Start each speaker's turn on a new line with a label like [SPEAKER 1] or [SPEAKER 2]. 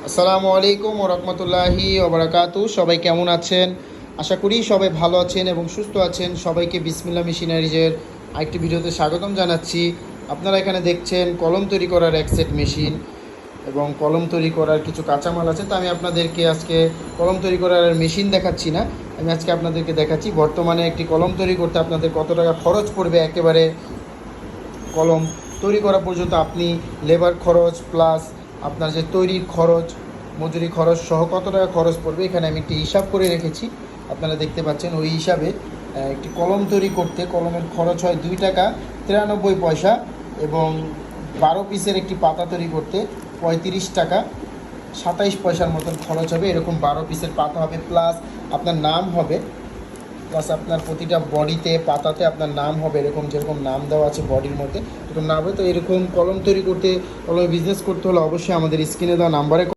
[SPEAKER 1] আসসালামু আলাইকুম ওয়া রাহমাতুল্লাহি ওয়া বারাকাতু। সবাই কেমন আছেন? আশা করি সবাই ভালো আছেন এবং সুস্থ আছেন। সবাইকে বিসমিল্লাহ মেশিনারিজের আরেকটি ভিডিওতে স্বাগতম জানাচ্ছি। আপনারা এখানে দেখছেন কলম তৈরি করার এক সেট মেশিন এবং কলম তৈরি করার কিছু কাঁচামাল আছে। তো আমি আপনাদেরকে আজকে কলম তৈরি করার মেশিন দেখাচ্ছি না, আমি আজকে আপনাদেরকে দেখাচ্ছি বর্তমানে একটি কলম তৈরি করতে আপনাদের কত টাকা খরচ পড়বে। একেবারে কলম তৈরি করা পর্যন্ত আপনি লেবার খরচ প্লাস আপনার যে তৈরির খরচ, মজুরি খরচ সহ কত টাকা খরচ পড়বে এখানে আমি একটি হিসাব করে রেখেছি। আপনারা দেখতে পাচ্ছেন ওই হিসাবে একটি কলম তৈরি করতে কলমের খরচ হয় 2 টাকা 93 পয়সা এবং 12 পিসের একটি পাতা তৈরি করতে 35 টাকা 27 পয়সার মতন খরচ হবে। এরকম 12 পিসের পাতা হবে, প্লাস আপনার নাম হবে, প্লাস আপনার প্রতিটা বডিতে পাতাতে আপনার নাম হবে, এরকম যেরকম নাম দেওয়া আছে বডির মধ্যে এরকম নাম হবে। তো এরকম কলম তৈরি করতে, কলমে বিজনেস করতে হলে অবশ্যই আমাদের স্ক্রিনে দেওয়া নাম্বারে